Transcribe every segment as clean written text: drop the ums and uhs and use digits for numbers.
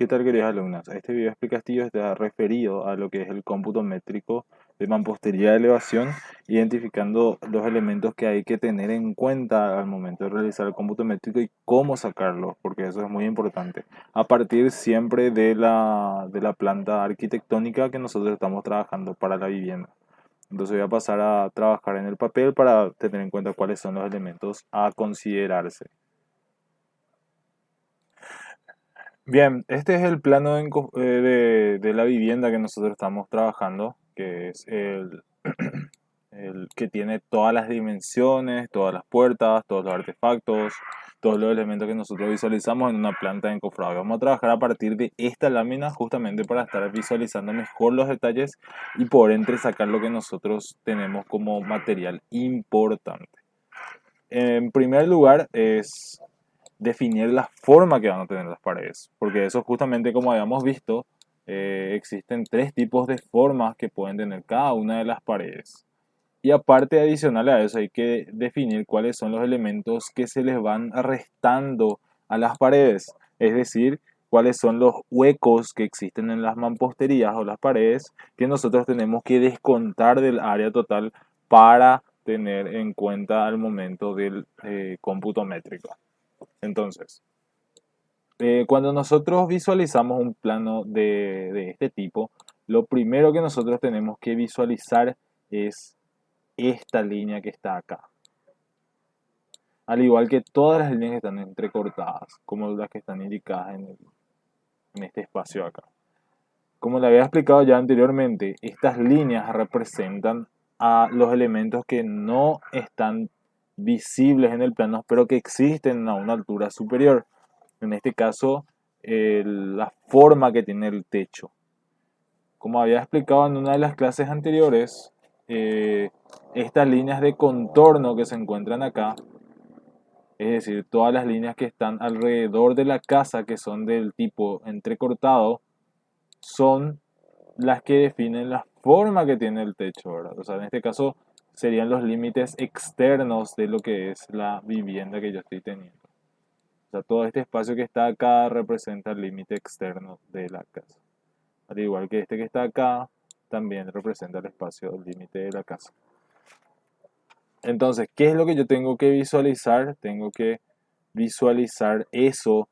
¿Qué tal, queridas alumnas? Este video explicativo está referido a lo que es el cómputo métrico de mampostería de elevación, identificando los elementos que hay que tener en cuenta al momento de realizar el cómputo métrico y cómo sacarlos, porque eso es muy importante. A partir siempre de la planta arquitectónica que nosotros estamos trabajando para la vivienda. Entonces voy a pasar a trabajar en el papel para tener en cuenta cuáles son los elementos a considerarse. Bien, este es el plano de la vivienda que nosotros estamos trabajando, que es el que tiene todas las dimensiones, todas las puertas, todos los artefactos, todos los elementos que nosotros visualizamos en una planta de encofrado. Vamos a trabajar a partir de esta lámina justamente para estar visualizando mejor los detalles y poder entresacar lo que nosotros tenemos como material importante. En primer lugar es definir la forma que van a tener las paredes, porque eso justamente como habíamos visto, existen tres tipos de formas que pueden tener cada una de las paredes. Y aparte, adicional a eso, hay que definir cuáles son los elementos que se les van restando a las paredes, es decir, cuáles son los huecos que existen en las mamposterías o las paredes que nosotros tenemos que descontar del área total para tener en cuenta al momento del cómputo métrico. Entonces, cuando nosotros visualizamos un plano de este tipo, lo primero que nosotros tenemos que visualizar es esta línea que está acá. Al igual que todas las líneas que están entrecortadas, como las que están indicadas en este espacio acá. Como le había explicado ya anteriormente, estas líneas representan a los elementos que no están visibles en el plano, pero que existen a una altura superior. En este caso, la forma que tiene el techo. Como había explicado en una de las clases anteriores, estas líneas de contorno que se encuentran acá, es decir, todas las líneas que están alrededor de la casa que son del tipo entrecortado, son las que definen la forma que tiene el techo, ¿verdad? O sea, en este caso serían los límites externos de lo que es la vivienda que yo estoy teniendo. O sea, todo este espacio que está acá representa el límite externo de la casa. Al igual que este que está acá, también representa el espacio, el límite de la casa. Entonces, ¿qué es lo que yo tengo que visualizar? Tengo que visualizar eso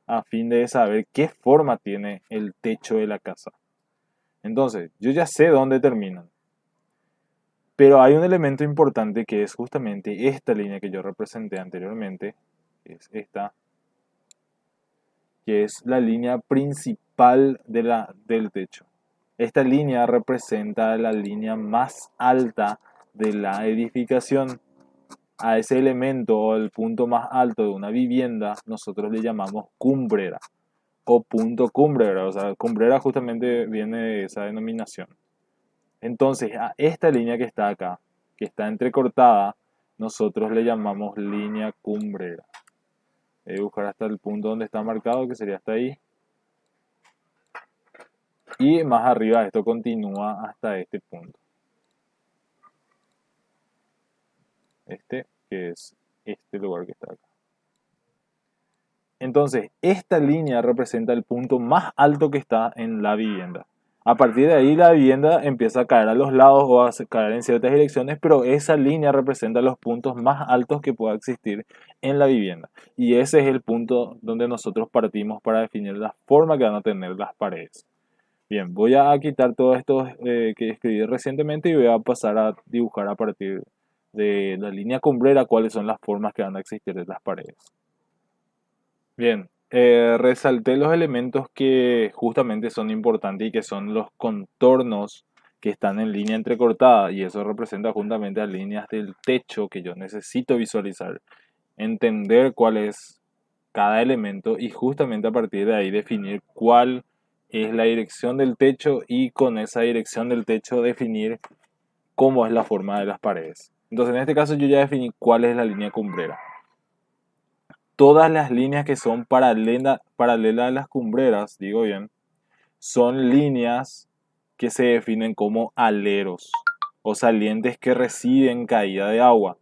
a fin de saber qué forma tiene el techo de la casa. Entonces, yo ya sé dónde terminan. Pero hay un elemento importante que es justamente esta línea que yo representé anteriormente, que es esta, que es la línea principal del techo. Esta línea representa la línea más alta de la edificación. A ese elemento o el punto más alto de una vivienda nosotros le llamamos cumbrera o punto cumbrera. O sea, cumbrera justamente viene de esa denominación. Entonces, a esta línea que está acá, que está entrecortada, nosotros le llamamos línea cumbrera. Voy a buscar hasta el punto donde está marcado, que sería hasta ahí. Y más arriba esto continúa hasta este punto. Este, que es este lugar que está acá. Entonces, esta línea representa el punto más alto que está en la vivienda. A partir de ahí la vivienda empieza a caer a los lados o a caer en ciertas direcciones, pero esa línea representa los puntos más altos que pueda existir en la vivienda. Y ese es el punto donde nosotros partimos para definir la forma que van a tener las paredes. Bien, voy a quitar todo esto que escribí recientemente y voy a pasar a dibujar a partir de la línea cumbrera cuáles son las formas que van a existir de las paredes. Bien, resalté los elementos que justamente son importantes y que son los contornos que están en línea entrecortada y eso representa justamente las líneas del techo que yo necesito visualizar, entender cuál es cada elemento y justamente a partir de ahí definir cuál es la dirección del techo y con esa dirección del techo definir cómo es la forma de las paredes. Entonces en este caso yo ya definí cuál es la línea cumbrera. Todas las líneas que son paralelas a las cumbreras, digo bien, son líneas que se definen como aleros o salientes que reciben caída de agua.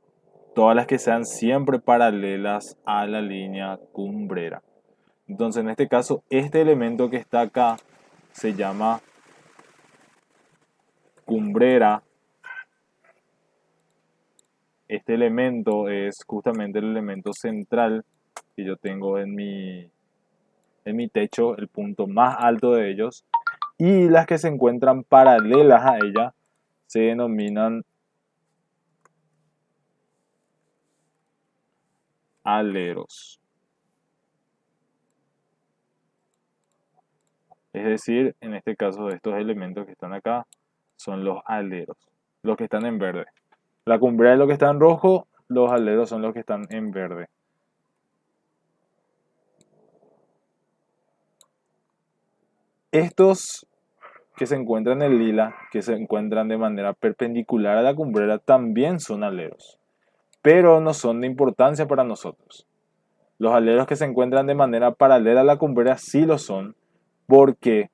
Todas las que sean siempre paralelas a la línea cumbrera. Entonces, en este caso, este elemento que está acá se llama cumbrera. Este elemento es justamente el elemento central que yo tengo en mi techo, el punto más alto de ellos. Y las que se encuentran paralelas a ella se denominan aleros. Es decir, en este caso, estos elementos que están acá son los aleros, los que están en verde. La cumbrera es lo que está en rojo, los aleros son los que están en verde. Estos que se encuentran en lila, que se encuentran de manera perpendicular a la cumbrera, también son aleros, pero no son de importancia para nosotros. Los aleros que se encuentran de manera paralela a la cumbrera sí lo son, porque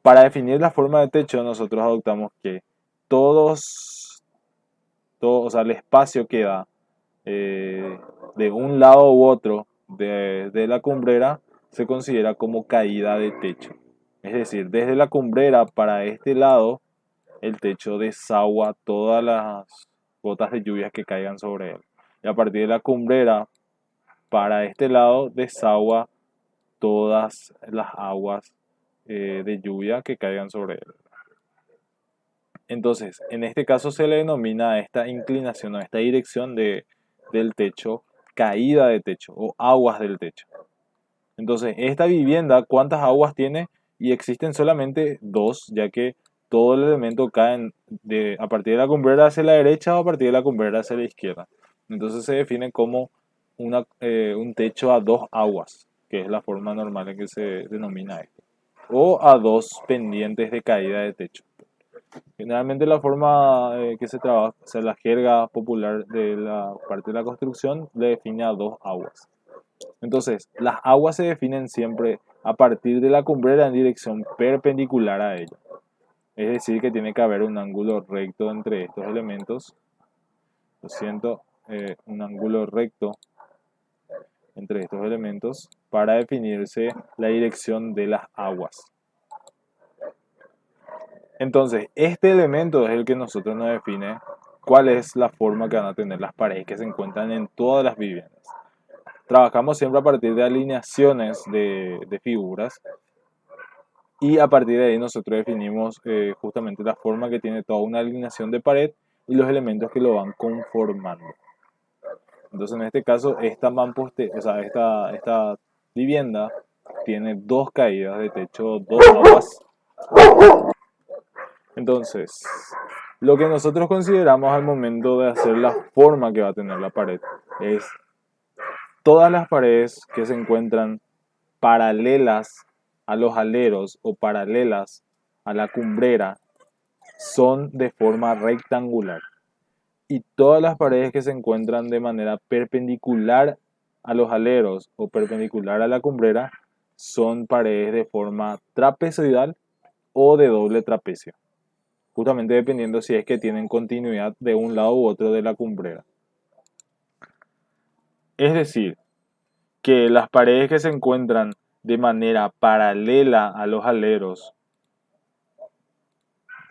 para definir la forma de techo nosotros adoptamos que o sea, el espacio que da de un lado u otro de la cumbrera se considera como caída de techo. Es decir, desde la cumbrera para este lado, el techo desagua todas las gotas de lluvia que caigan sobre él. Y a partir de la cumbrera para este lado, desagua todas las aguas de lluvia que caigan sobre él. Entonces, en este caso se le denomina a esta inclinación, a esta dirección del techo, caída de techo o aguas del techo. Entonces, esta vivienda, ¿cuántas aguas tiene? Y existen solamente dos, ya que todo el elemento cae a partir de la cumbrera hacia la derecha o a partir de la cumbrera hacia la izquierda. Entonces se define como un techo a dos aguas, que es la forma normal en que se denomina esto. O a dos pendientes de caída de techo. Generalmente la forma que se trabaja, o sea, la jerga popular de la parte de la construcción le define a dos aguas. Entonces, las aguas se definen siempre a partir de la cumbrera en dirección perpendicular a ella. Es decir, que tiene que haber un ángulo recto entre estos elementos. Lo siento, un ángulo recto entre estos elementos para definirse la dirección de las aguas. Entonces, este elemento es el que nosotros nos define cuál es la forma que van a tener las paredes que se encuentran en todas las viviendas. Trabajamos siempre a partir de alineaciones de figuras y a partir de ahí nosotros definimos justamente la forma que tiene toda una alineación de pared y los elementos que lo van conformando. Entonces en este caso esta vivienda tiene dos caídas de techo, dos aguas. Entonces, lo que nosotros consideramos al momento de hacer la forma que va a tener la pared es todas las paredes que se encuentran paralelas a los aleros o paralelas a la cumbrera son de forma rectangular. Y todas las paredes que se encuentran de manera perpendicular a los aleros o perpendicular a la cumbrera son paredes de forma trapezoidal o de doble trapecio. Justamente dependiendo si es que tienen continuidad de un lado u otro de la cumbrera. Es decir, que las paredes que se encuentran de manera paralela a los aleros,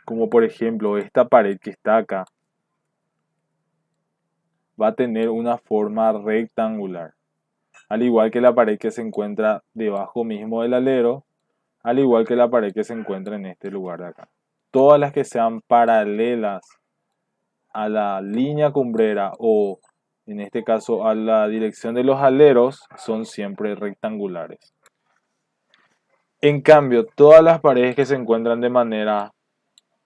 como por ejemplo esta pared que está acá, va a tener una forma rectangular. Al igual que la pared que se encuentra debajo mismo del alero, al igual que la pared que se encuentra en este lugar de acá. Todas las que sean paralelas a la línea cumbrera o en este caso a la dirección de los aleros son siempre rectangulares. En cambio, todas las paredes que se encuentran de manera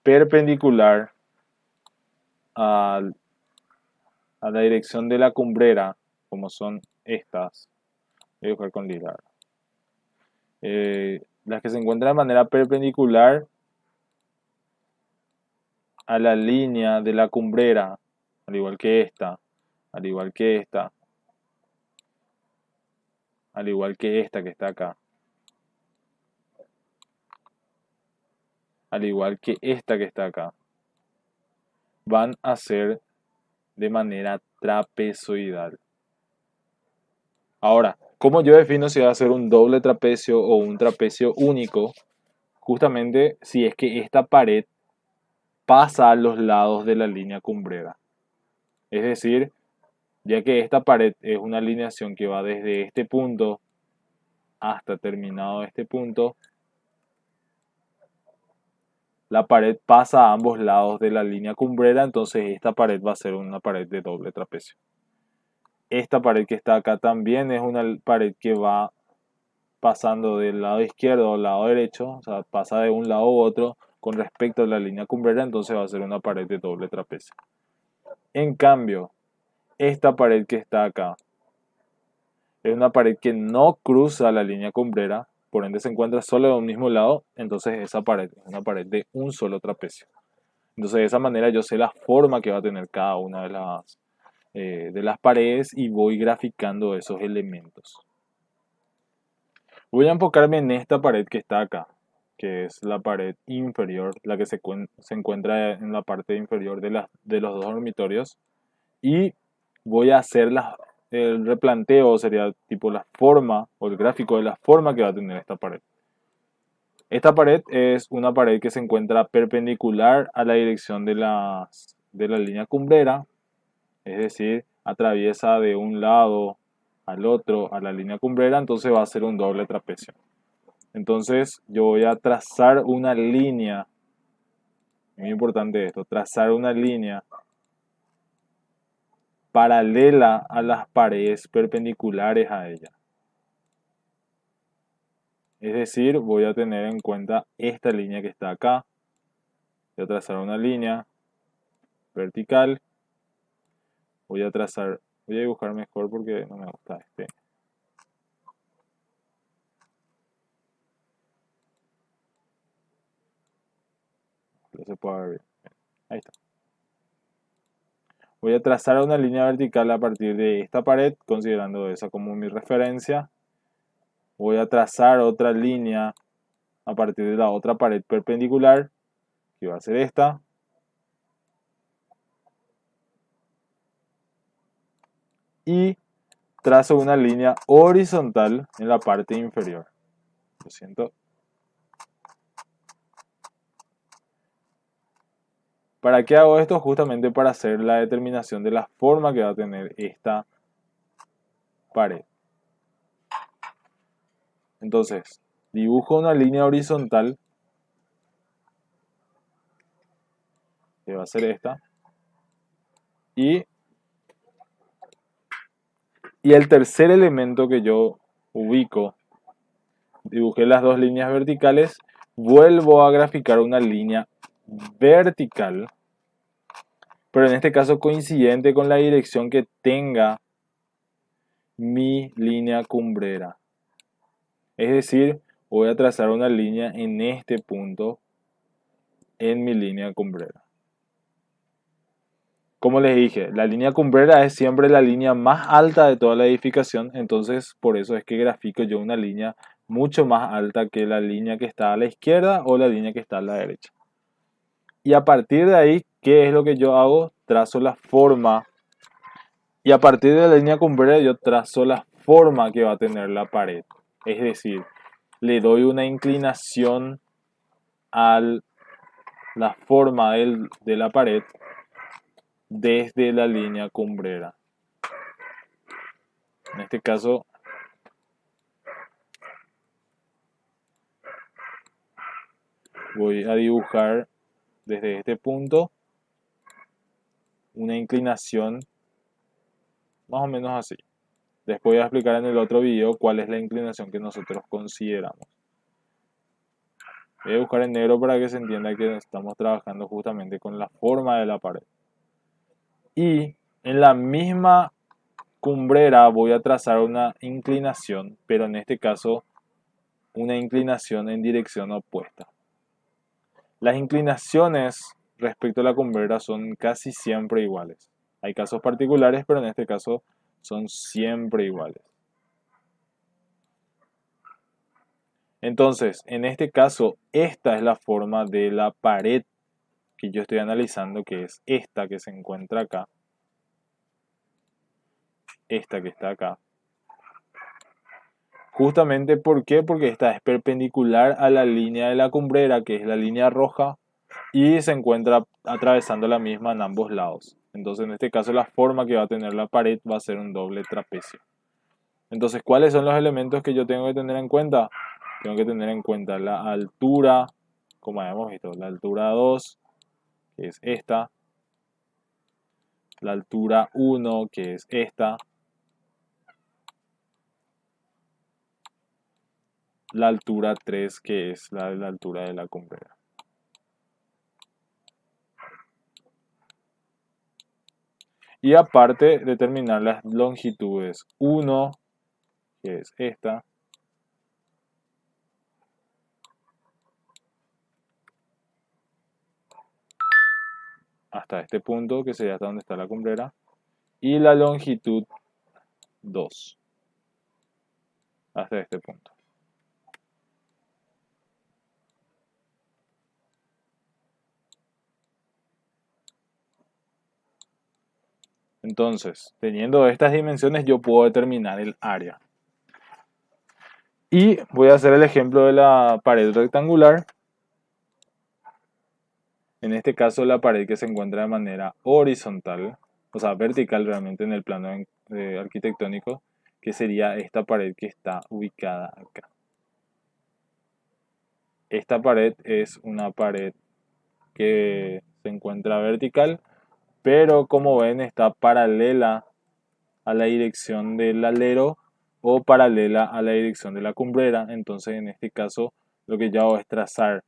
perpendicular a, a la dirección de la cumbrera, como son estas, voy a dibujar con lila. Las que se encuentran de manera perpendicular a la línea de la cumbrera, al igual que esta, al igual que esta, al igual que esta que está acá, al igual que esta que está acá, van a ser de manera trapezoidal. Ahora, ¿Cómo yo defino si va a ser un doble trapecio o un trapecio único? Justamente si es que esta pared pasa a los lados de la línea cumbrera. Es decir, ya que esta pared es una alineación que va desde este punto hasta terminado este punto, la pared pasa a ambos lados de la línea cumbrera, entonces esta pared va a ser una pared de doble trapecio. Esta pared que está acá también es una pared que va pasando del lado izquierdo al lado derecho, o sea, pasa de un lado u otro con respecto a la línea cumbrera, entonces va a ser una pared de doble trapecio. En cambio, esta pared que está acá es una pared que no cruza la línea cumbrera, por ende se encuentra solo de un mismo lado, entonces esa pared es una pared de un solo trapecio. Entonces de esa manera yo sé la forma que va a tener cada una de las paredes y voy graficando esos elementos. Voy a enfocarme en esta pared que está acá, que es la pared inferior, la que se encuentra en la parte inferior de los dos dormitorios. Y voy a hacer el replanteo, sería tipo la forma o el gráfico de la forma que va a tener esta pared. Esta pared es una pared que se encuentra perpendicular a la dirección de la línea cumbrera, es decir, atraviesa de un lado al otro a la línea cumbrera, entonces va a ser un doble trapecio. Entonces yo voy a trazar una línea, muy importante esto, trazar una línea paralela a las paredes perpendiculares a ella. Es decir, voy a tener en cuenta esta línea que está acá. Voy a trazar una línea vertical. Voy a dibujar mejor porque no me gusta este. No se puede ver bien. Ahí está. Voy a trazar una línea vertical a partir de esta pared, considerando esa como mi referencia. Voy a trazar otra línea a partir de la otra pared perpendicular, que va a ser esta. Y trazo una línea horizontal en la parte inferior. Lo siento. ¿Para qué hago esto? Justamente para hacer la determinación de la forma que va a tener esta pared. Entonces, dibujo una línea horizontal, que va a ser esta. Y el tercer elemento que yo ubico, dibujé las dos líneas verticales, vuelvo a graficar una línea vertical, pero en este caso coincidente con la dirección que tenga mi línea cumbrera. Es decir, voy a trazar una línea en este punto en mi línea cumbrera. Como les dije, la línea cumbrera es siempre la línea más alta de toda la edificación, entonces por eso es que grafico yo una línea mucho más alta que la línea que está a la izquierda o la línea que está a la derecha. Y a partir de ahí, ¿qué es lo que yo hago? Trazo la forma. Y a partir de la línea cumbrera yo trazo la forma que va a tener la pared. Es decir, le doy una inclinación a la forma de la pared desde la línea cumbrera. En este caso, voy a dibujar desde este punto una inclinación más o menos así. Después voy a explicar en el otro video cuál es la inclinación que nosotros consideramos. Voy a dibujar en negro para que se entienda que estamos trabajando justamente con la forma de la pared. Y en la misma cumbrera voy a trazar una inclinación, pero en este caso una inclinación en dirección opuesta. Las inclinaciones respecto a la cumbrera son casi siempre iguales. Hay casos particulares, pero en este caso son siempre iguales. Entonces, en este caso, esta es la forma de la pared que yo estoy analizando, que es esta que se encuentra acá, esta que está acá. Justamente, ¿por qué? Porque esta es perpendicular a la línea de la cumbrera, que es la línea roja, y se encuentra atravesando la misma en ambos lados. Entonces, en este caso, la forma que va a tener la pared va a ser un doble trapecio. Entonces, ¿cuáles son los elementos que yo tengo que tener en cuenta? Tengo que tener en cuenta la altura, como habíamos visto, la altura 2, que es esta, la altura 1, que es esta, la altura 3, que es la altura de la cumbrera. Y aparte, determinar las longitudes 1, que es esta, hasta este punto, que sería hasta donde está la cumbrera, y la longitud 2, hasta este punto. Entonces, teniendo estas dimensiones, yo puedo determinar el área. Y voy a hacer el ejemplo de la pared rectangular. En este caso, la pared que se encuentra de manera horizontal, o sea, vertical realmente en el plano arquitectónico, que sería esta pared que está ubicada acá. Esta pared es una pared que se encuentra vertical, pero como ven está paralela a la dirección del alero o paralela a la dirección de la cumbrera. Entonces, en este caso, lo que yo hago es trazar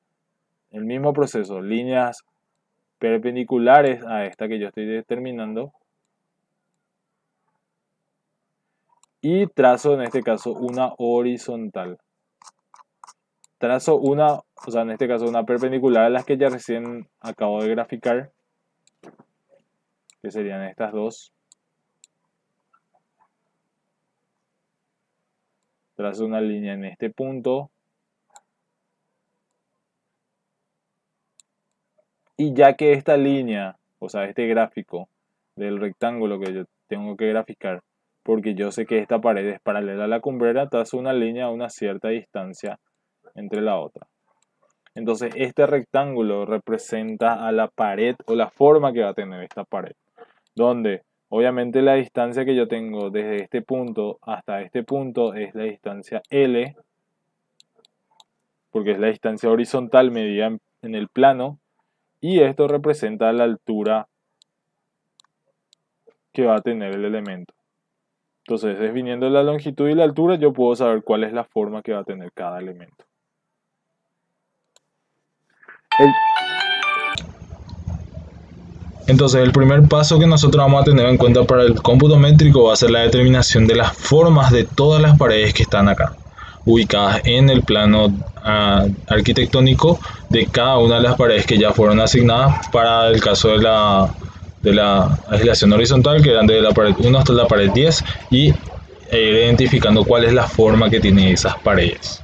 el mismo proceso, líneas perpendiculares a esta que yo estoy determinando, y trazo en este caso una horizontal. Trazo una, o sea, en este caso una perpendicular a las que ya recién acabo de graficar, que serían estas dos. Trazo una línea en este punto. Y ya que esta línea, o sea, este gráfico del rectángulo que yo tengo que graficar, porque yo sé que esta pared es paralela a la cumbrera, trazo una línea a una cierta distancia entre la otra. Entonces, este rectángulo representa a la pared o la forma que va a tener esta pared, donde obviamente la distancia que yo tengo desde este punto hasta este punto es la distancia L, porque es la distancia horizontal medida en el plano, y esto representa la altura que va a tener el elemento. Entonces, definiendo la longitud y la altura, yo puedo saber cuál es la forma que va a tener cada elemento. Entonces, el primer paso que nosotros vamos a tener en cuenta para el cómputo métrico va a ser la determinación de las formas de todas las paredes que están acá, ubicadas en el plano arquitectónico de cada una de las paredes que ya fueron asignadas para el caso de la aislación horizontal, que eran de la pared 1 hasta la pared 10, y ir identificando cuál es la forma que tienen esas paredes.